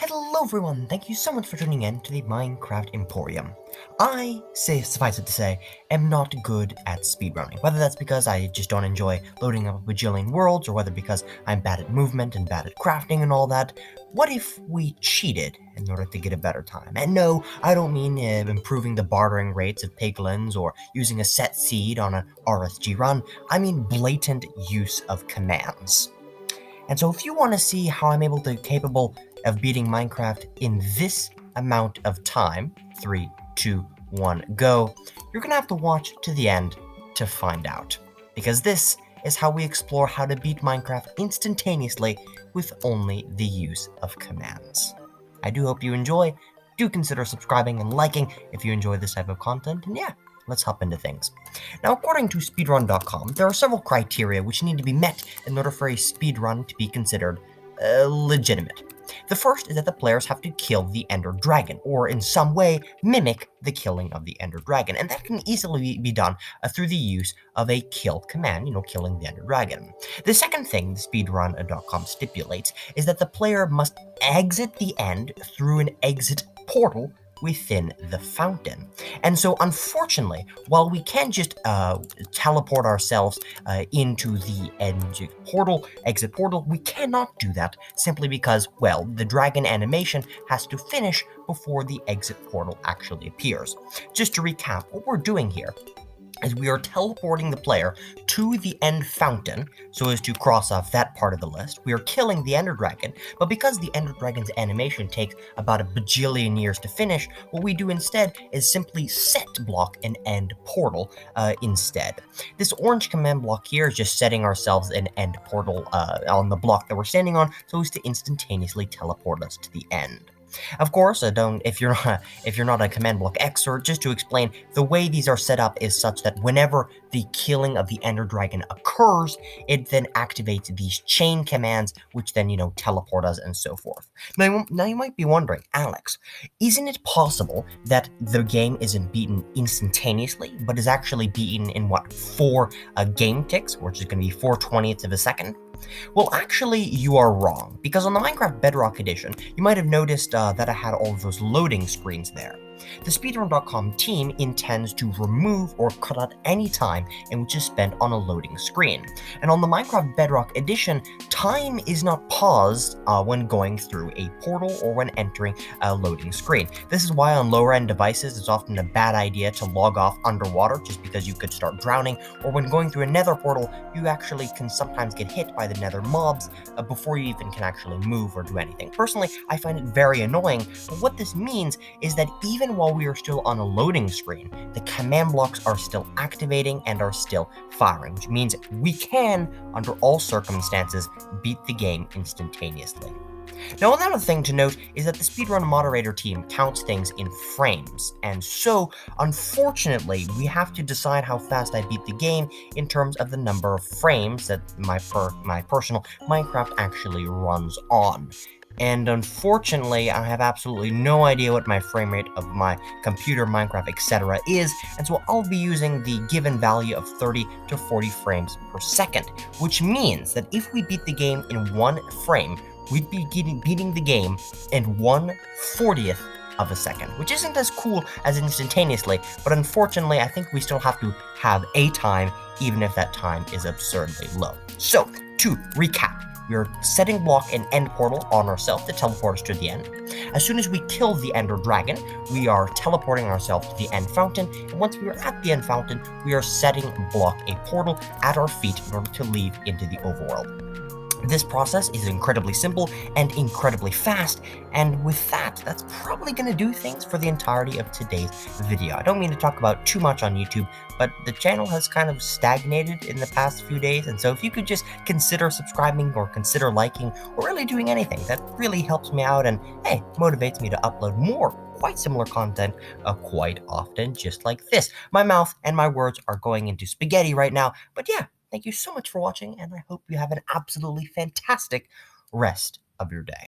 Hello everyone, thank you so much for tuning in to the Minecraft Emporium. Suffice it to say, am not good at speedrunning. Whether that's because I just don't enjoy loading up a bajillion worlds, or whether because I'm bad at movement and bad at crafting and all that, what if we cheated in order to get a better time? And no, I don't mean improving the bartering rates of piglins or using a set seed on an RSG run, I mean blatant use of commands. And so if you want to see how I'm capable of beating Minecraft in this amount of time, 3, 2, 1, go, you're going to have to watch to the end to find out. Because this is how we explore how to beat Minecraft instantaneously with only the use of commands. I do hope you enjoy. Do consider subscribing and liking if you enjoy this type of content, and yeah, let's hop into things. Now, according to Speedrun.com, there are several criteria which need to be met in order for a speedrun to be considered legitimate. The first is that the players have to kill the Ender Dragon, or in some way mimic the killing of the Ender Dragon, and that can easily be done through the use of a kill command, killing the Ender Dragon. The second thing the Speedrun.com stipulates is that the player must exit the end through an exit portal within the fountain. And so, unfortunately, while we can just teleport ourselves into the exit portal, we cannot do that simply because, well, the dragon animation has to finish before the exit portal actually appears. Just to recap, what we're doing here is we are teleporting the player to the end fountain so as to cross off that part of the list. We are killing the Ender Dragon, but because the Ender Dragon's animation takes about a bajillion years to finish, what we do instead is simply set block an end portal instead. This orange command block here is just setting ourselves an end portal on the block that we're standing on so as to instantaneously teleport us to the end. Of course, if you're not a command block expert, just to explain, the way these are set up is such that whenever the killing of the Ender Dragon occurs, it then activates these chain commands, which then, teleport us and so forth. Now you might be wondering, Alex, isn't it possible that the game isn't beaten instantaneously, but is actually beaten in, 4 game ticks, which is going to be 4/20ths of a second? Well, actually, you are wrong, because on the Minecraft Bedrock edition, you might have noticed that I had all of those loading screens there. The Speedrun.com team intends to remove or cut out any time in which is spent on a loading screen. And on the Minecraft Bedrock edition, time is not paused when going through a portal or when entering a loading screen. This is why on lower end devices, it's often a bad idea to log off underwater just because you could start drowning, or when going through a nether portal, you actually can sometimes get hit by the nether mobs before you even can actually move or do anything. Personally, I find it very annoying, but what this means is that even while we are still on a loading screen, the command blocks are still activating and are still firing, which means we can, under all circumstances, beat the game instantaneously. Now, another thing to note is that the speedrun moderator team counts things in frames, and so, unfortunately, we have to decide how fast I beat the game in terms of the number of frames that my personal Minecraft actually runs on. And unfortunately, I have absolutely no idea what my frame rate of my computer, Minecraft, etc. is, and so I'll be using the given value of 30 to 40 frames per second, which means that if we beat the game in 1 frame, we'd be beating the game in 1/40th of a second, which isn't as cool as instantaneously, but unfortunately, I think we still have to have a time, even if that time is absurdly low. So, to recap, we are setting block an end portal on ourselves to teleport us to the end. As soon as we kill the Ender Dragon, we are teleporting ourselves to the end fountain, and once we are at the end fountain, we are setting block a portal at our feet in order to leave into the overworld. This process is incredibly simple and incredibly fast, and with that, that's probably going to do things for the entirety of today's video. I don't mean to talk about too much on YouTube, but the channel has kind of stagnated in the past few days, and so if you could just consider subscribing or consider liking or really doing anything, that really helps me out and, hey, motivates me to upload more quite similar content quite often, just like this. My mouth and my words are going into spaghetti right now, but yeah, thank you so much for watching, and I hope you have an absolutely fantastic rest of your day.